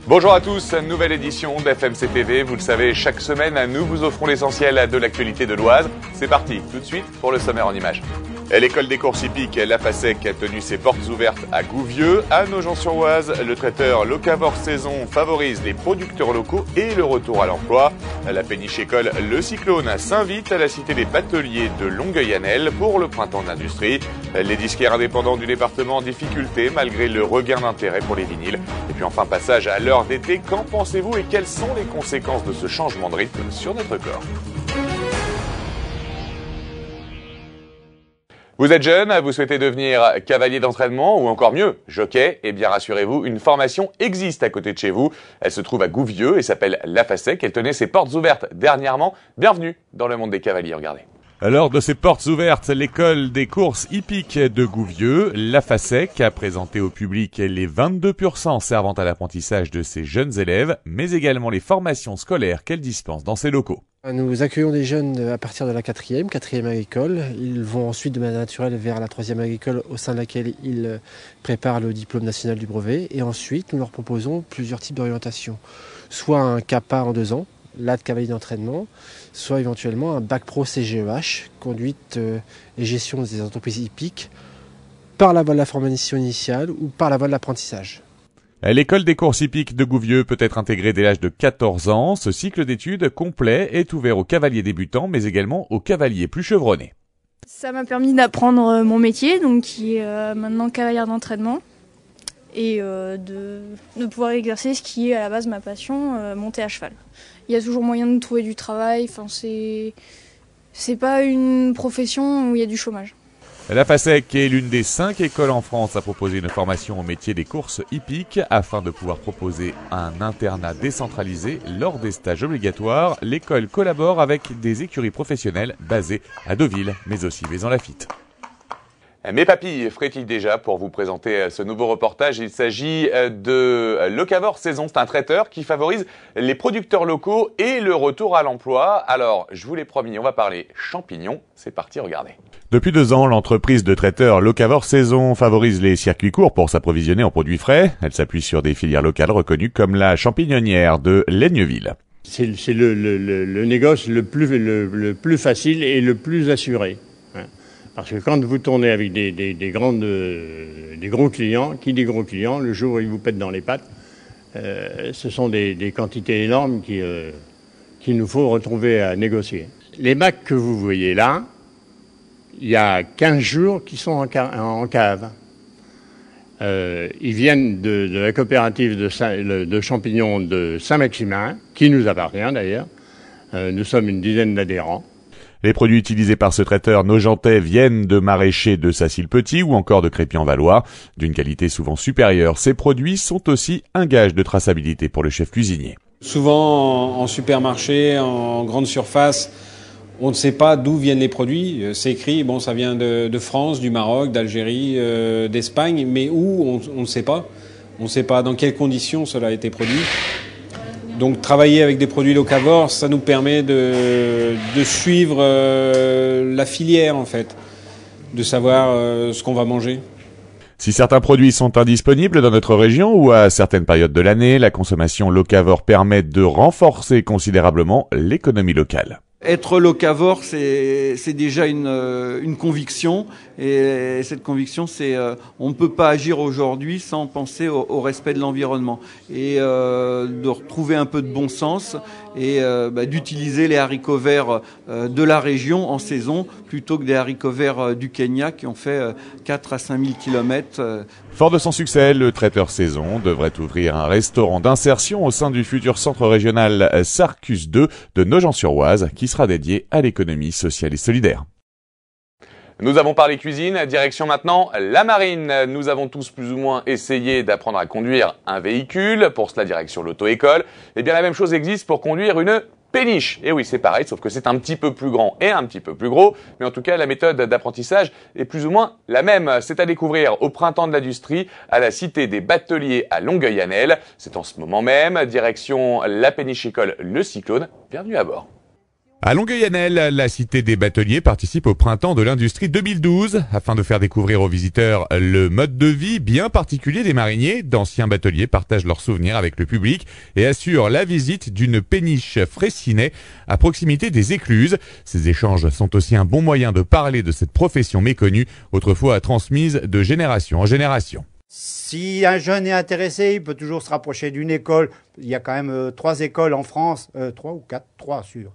Bonjour à tous, nouvelle édition d'FMCTV. Vous le savez, chaque semaine, nous vous offrons l'essentiel de l'actualité de l'Oise. C'est parti, tout de suite, pour le sommaire en images. L'école des courses hippiques La Facec a tenu ses portes ouvertes à Gouvieux. À Nogent-sur-Oise, le traiteur Locavor Saison favorise les producteurs locaux et le retour à l'emploi. La péniche école Le Cyclone s'invite à la cité des bateliers de Longueuil-Annel pour le printemps de l'industrie. Les disquaires indépendants du département en difficulté malgré le regain d'intérêt pour les vinyles. Et puis enfin, passage à l'heure d'été. Qu'en pensez-vous et quelles sont les conséquences de ce changement de rythme sur notre corps ? Vous êtes jeune, vous souhaitez devenir cavalier d'entraînement ou encore mieux, jockey? Eh bien rassurez-vous, une formation existe à côté de chez vous. Elle se trouve à Gouvieux et s'appelle La Facec. Elle tenait ses portes ouvertes dernièrement. Bienvenue dans le monde des cavaliers, regardez. Lors de ses portes ouvertes, l'école des courses hippiques de Gouvieux, La Facec, a présenté au public les 22% servant à l'apprentissage de ses jeunes élèves, mais également les formations scolaires qu'elle dispense dans ses locaux. Nous accueillons des jeunes à partir de la quatrième agricole. Ils vont ensuite de manière naturelle vers la troisième agricole au sein de laquelle ils préparent le diplôme national du brevet. Et ensuite, nous leur proposons plusieurs types d'orientation. Soit un CAPA en 2 ans, là de cavalier d'entraînement, soit éventuellement un bac pro CGEH, conduite et gestion des entreprises hippiques, par la voie de la formation initiale ou par la voie de l'apprentissage. L'école des courses hippiques de Gouvieux peut être intégrée dès l'âge de 14 ans. Ce cycle d'études complet est ouvert aux cavaliers débutants, mais également aux cavaliers plus chevronnés. Ça m'a permis d'apprendre mon métier, donc qui est maintenant cavalière d'entraînement, et de pouvoir exercer ce qui est à la base ma passion, monter à cheval. Il y a toujours moyen de trouver du travail, c'est pas une profession où il y a du chômage. La Facec est l'une des 5 écoles en France à proposer une formation au métier des courses hippiques. Afin de pouvoir proposer un internat décentralisé lors des stages obligatoires, l'école collabore avec des écuries professionnelles basées à Deauville, mais aussi Vaison-Lafitte. Mes papilles, ferait-il déjà pour vous présenter ce nouveau reportage? Il s'agit de Locavor Saison. C'est un traiteur qui favorise les producteurs locaux et le retour à l'emploi. Alors, je vous l'ai promis, on va parler champignons. C'est parti, regardez. Depuis 2 ans, l'entreprise de traiteur Locavor Saison favorise les circuits courts pour s'approvisionner en produits frais. Elle s'appuie sur des filières locales reconnues comme la champignonnière de Laigneville. C'est le négoce le plus facile et le plus assuré. Parce que quand vous tournez avec des gros clients, qui dit gros clients, le jour où ils vous pètent dans les pattes, ce sont des quantités énormes qu'il nous faut retrouver à négocier. Les bacs que vous voyez là, il y a 15 jours qui sont en cave. Ils viennent de la coopérative de champignons de Saint-Maximin, qui nous appartient d'ailleurs. Nous sommes une dizaine d'adhérents. Les produits utilisés par ce traiteur nogentais viennent de maraîchers de Sacile-Petit ou encore de Crépy-en-Valois, d'une qualité souvent supérieure. Ces produits sont aussi un gage de traçabilité pour le chef cuisinier. Souvent en supermarché, en grande surface, on ne sait pas d'où viennent les produits. C'est écrit, bon, ça vient de France, du Maroc, d'Algérie, d'Espagne, mais où, on ne sait pas. On ne sait pas dans quelles conditions cela a été produit. Donc travailler avec des produits Locavor, ça nous permet de suivre la filière en fait, de savoir ce qu'on va manger. Si certains produits sont indisponibles dans notre région ou à certaines périodes de l'année, la consommation Locavor permet de renforcer considérablement l'économie locale. Être locavore, c'est déjà une conviction, et cette conviction, c'est on ne peut pas agir aujourd'hui sans penser au respect de l'environnement, et de retrouver un peu de bon sens et d'utiliser les haricots verts de la région en saison plutôt que des haricots verts du Kenya qui ont fait 4 à 5 000 kilomètres. Fort de son succès, le traiteur Saison devrait ouvrir un restaurant d'insertion au sein du futur centre régional Sarcus 2 de Nogent-sur-Oise qui sera dédié à l'économie sociale et solidaire. Nous avons parlé cuisine, direction maintenant la marine. Nous avons tous plus ou moins essayé d'apprendre à conduire un véhicule, pour cela direction l'auto-école. Eh bien la même chose existe pour conduire une péniche. Et oui, c'est pareil, sauf que c'est un petit peu plus grand et un petit peu plus gros. Mais en tout cas, la méthode d'apprentissage est plus ou moins la même. C'est à découvrir au printemps de l'industrie, à la cité des bateliers à Longueuil-Annel. C'est en ce moment même, direction la péniche école Le Cyclone. Bienvenue à bord. À Longueuil-Annel, la Cité des Bateliers participe au Printemps de l'Industrie 2012 afin de faire découvrir aux visiteurs le mode de vie bien particulier des mariniers. D'anciens bateliers partagent leurs souvenirs avec le public et assurent la visite d'une péniche Fraissinet à proximité des écluses. Ces échanges sont aussi un bon moyen de parler de cette profession méconnue, autrefois transmise de génération en génération. Si un jeune est intéressé, il peut toujours se rapprocher d'une école. Il y a quand même 3 écoles en France, 3 ou 4, 3 sûr.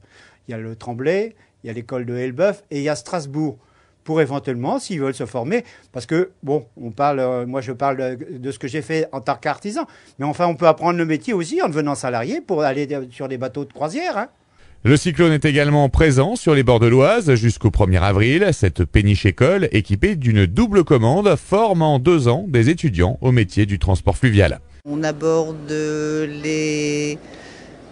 Il y a le Tremblay, il y a l'école de Elbeuf et il y a Strasbourg. Pour éventuellement, s'ils veulent se former, parce que, bon, moi je parle de ce que j'ai fait en tant qu'artisan, mais enfin on peut apprendre le métier aussi en devenant salarié pour aller sur des bateaux de croisière, hein. Le cyclone est également présent sur les bords de l'Oise jusqu'au 1er avril. Cette péniche école, équipée d'une double commande, forme en 2 ans des étudiants au métier du transport fluvial. On aborde les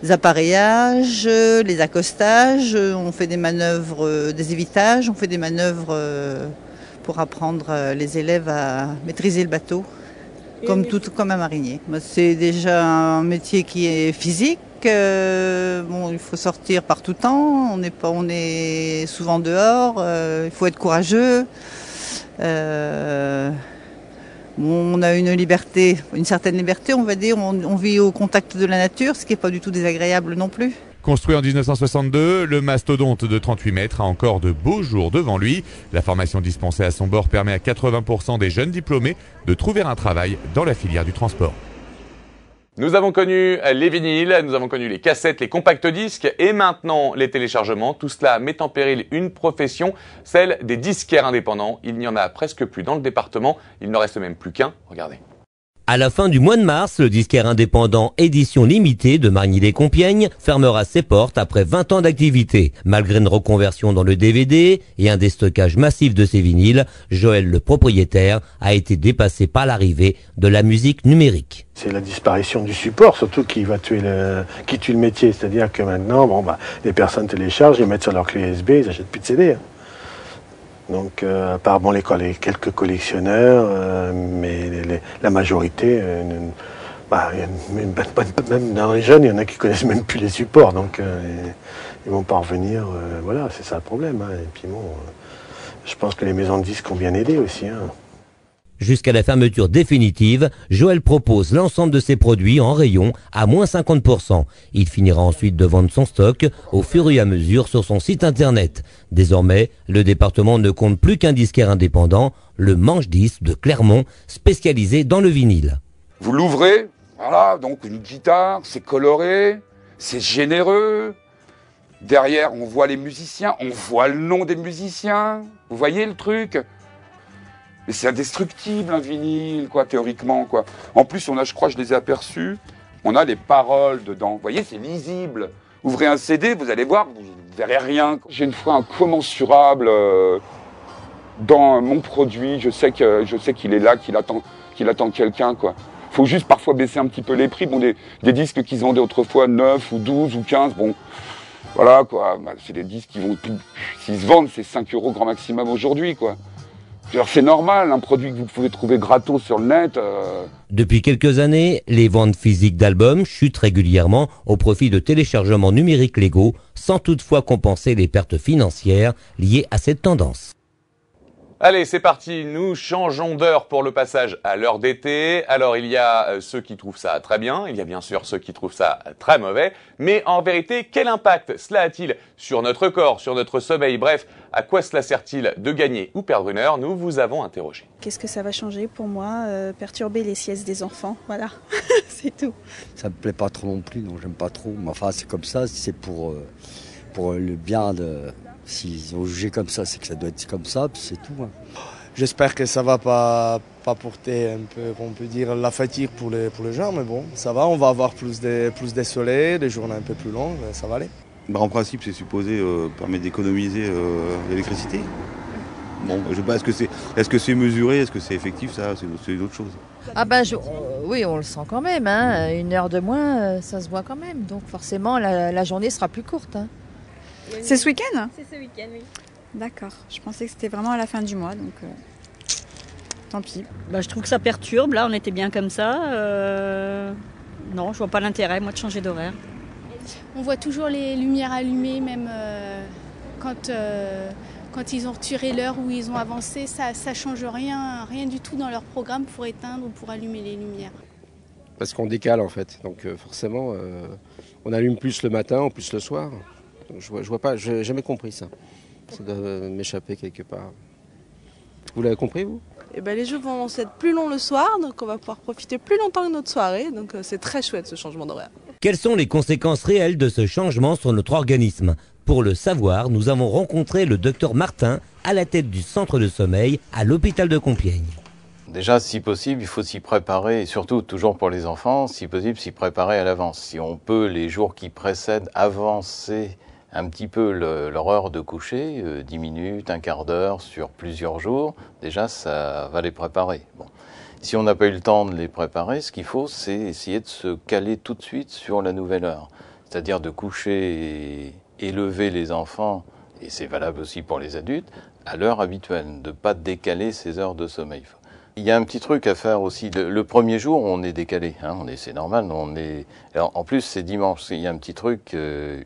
appareillages, les accostages, on fait des manœuvres, des évitages, on fait des manœuvres pour apprendre les élèves à maîtriser le bateau, comme un marinier. C'est déjà un métier qui est physique. Il faut sortir par tout temps, on est souvent dehors, il faut être courageux. On a une certaine liberté, on va dire, on vit au contact de la nature, ce qui n'est pas du tout désagréable non plus. Construit en 1962, le mastodonte de 38 mètres a encore de beaux jours devant lui. La formation dispensée à son bord permet à 80% des jeunes diplômés de trouver un travail dans la filière du transport. Nous avons connu les vinyles, nous avons connu les cassettes, les compacts disques et maintenant les téléchargements. Tout cela met en péril une profession, celle des disquaires indépendants. Il n'y en a presque plus dans le département, il n'en reste même plus qu'un. Regardez. À la fin du mois de mars, le disquaire indépendant édition limitée de Margny-les-Compiègnes fermera ses portes après 20 ans d'activité. Malgré une reconversion dans le DVD et un déstockage massif de ses vinyles, Joël, le propriétaire, a été dépassé par l'arrivée de la musique numérique. C'est la disparition du support, surtout qui tue le métier. C'est-à-dire que maintenant, les personnes téléchargent, ils mettent sur leur clé USB, ils n'achètent plus de CD. Donc, à part les quelques collectionneurs, mais la majorité, même dans les jeunes, il y en a qui connaissent même plus les supports. Donc, ils vont pas revenir. Voilà, c'est ça le problème. Hein. Et puis je pense que les maisons de disques ont bien aidé aussi. Hein. Jusqu'à la fermeture définitive, Joël propose l'ensemble de ses produits en rayon à moins 50%. Il finira ensuite de vendre son stock au fur et à mesure sur son site internet. Désormais, le département ne compte plus qu'un disquaire indépendant, le Manche 10 de Clermont, spécialisé dans le vinyle. Vous l'ouvrez, voilà, donc une guitare, c'est coloré, c'est généreux. Derrière, on voit les musiciens, on voit le nom des musiciens. Vous voyez le truc ? Mais c'est indestructible un vinyle, quoi, théoriquement, quoi. En plus, je crois, je les ai aperçus, on a les paroles dedans. Vous voyez, c'est lisible. Ouvrez un CD, vous allez voir, vous ne verrez rien. J'ai une foi incommensurable dans mon produit. Je sais qu'il est là, qu'il attend quelqu'un, quoi. Faut juste parfois baisser un petit peu les prix. Bon, des disques qu'ils vendaient autrefois 9 ou 12 ou 15, bon, voilà, quoi. C'est des disques qui vont, s'ils se vendent, c'est 5 € grand maximum aujourd'hui, quoi. C'est normal, un produit que vous pouvez trouver gratos sur le net. Depuis quelques années, les ventes physiques d'albums chutent régulièrement au profit de téléchargements numériques légaux, sans toutefois compenser les pertes financières liées à cette tendance. Allez, c'est parti, nous changeons d'heure pour le passage à l'heure d'été. Alors, il y a ceux qui trouvent ça très bien, il y a bien sûr ceux qui trouvent ça très mauvais. Mais en vérité, quel impact cela a-t-il sur notre corps, sur notre sommeil? Bref, à quoi cela sert-il de gagner ou perdre une heure? Nous vous avons interrogé. Qu'est-ce que ça va changer pour moi? Perturber les siestes des enfants, voilà, c'est tout. Ça me plaît pas trop non plus, donc j'aime pas trop. Mais enfin, c'est comme ça, c'est pour le bien de... S'ils ont jugé comme ça, c'est que ça doit être comme ça, puis c'est tout. Hein. J'espère que ça va pas porter un peu, on peut dire, la fatigue pour les gens, mais bon, ça va, on va avoir plus de soleil, des journées un peu plus longues, ça va aller. En principe, c'est supposé permettre d'économiser l'électricité. Bon, je sais pas, est-ce que c'est mesuré, est-ce que c'est effectif, ça, c'est autre chose. Ah ben, oui, on le sent quand même, hein. 1 heure de moins, ça se voit quand même, donc forcément, la journée sera plus courte. Hein. C'est ce week-end? C'est ce week-end, oui. D'accord. Je pensais que c'était vraiment à la fin du mois, donc tant pis. Je trouve que ça perturbe. Là, on était bien comme ça. Non, je vois pas l'intérêt, moi, de changer d'horaire. On voit toujours les lumières allumées, même quand ils ont retiré l'heure ou ils ont avancé. Ça ne change rien du tout dans leur programme pour éteindre ou pour allumer les lumières. Parce qu'on décale en fait, donc forcément on allume plus le matin ou plus le soir. Donc, je vois pas, j'ai jamais compris ça. Ça doit m'échapper quelque part. Vous l'avez compris vous ? Eh ben, les jeux vont être plus longs le soir, donc on va pouvoir profiter plus longtemps de notre soirée. Donc c'est très chouette ce changement d'horaire. Quelles sont les conséquences réelles de ce changement sur notre organisme ? Pour le savoir, nous avons rencontré le docteur Martin à la tête du centre de sommeil à l'hôpital de Compiègne. Déjà, si possible, il faut s'y préparer, et surtout, toujours pour les enfants, si possible, s'y préparer à l'avance. Si on peut, les jours qui précèdent, avancer un petit peu leur heure de coucher, 10 minutes, un quart d'heure sur plusieurs jours, déjà, ça va les préparer. Bon. Si on n'a pas eu le temps de les préparer, ce qu'il faut, c'est essayer de se caler tout de suite sur la nouvelle heure. C'est-à-dire de coucher et lever les enfants, et c'est valable aussi pour les adultes, à l'heure habituelle, de ne pas décaler ces heures de sommeil. Il y a un petit truc à faire aussi. Le premier jour, on est décalé, hein, c'est normal. Alors, en plus, c'est dimanche. Il y a un petit truc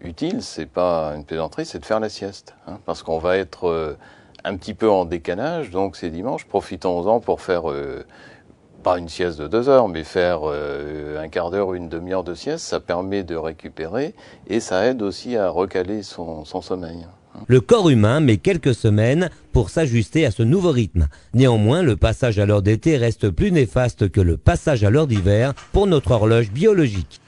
utile, c'est pas une plaisanterie, c'est de faire la sieste, hein, parce qu'on va être un petit peu en décalage. Donc c'est dimanche. Profitons-en pour faire pas une sieste de 2 heures, mais faire un quart d'heure ou une demi-heure de sieste. Ça permet de récupérer et ça aide aussi à recaler son sommeil. Le corps humain met quelques semaines pour s'ajuster à ce nouveau rythme. Néanmoins, le passage à l'heure d'été reste plus néfaste que le passage à l'heure d'hiver pour notre horloge biologique.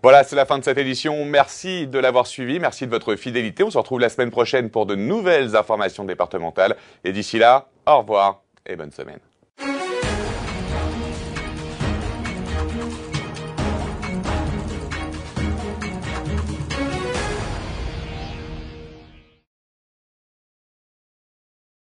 Voilà, c'est la fin de cette édition. Merci de l'avoir suivi, merci de votre fidélité. On se retrouve la semaine prochaine pour de nouvelles informations départementales. Et d'ici là, au revoir et bonne semaine.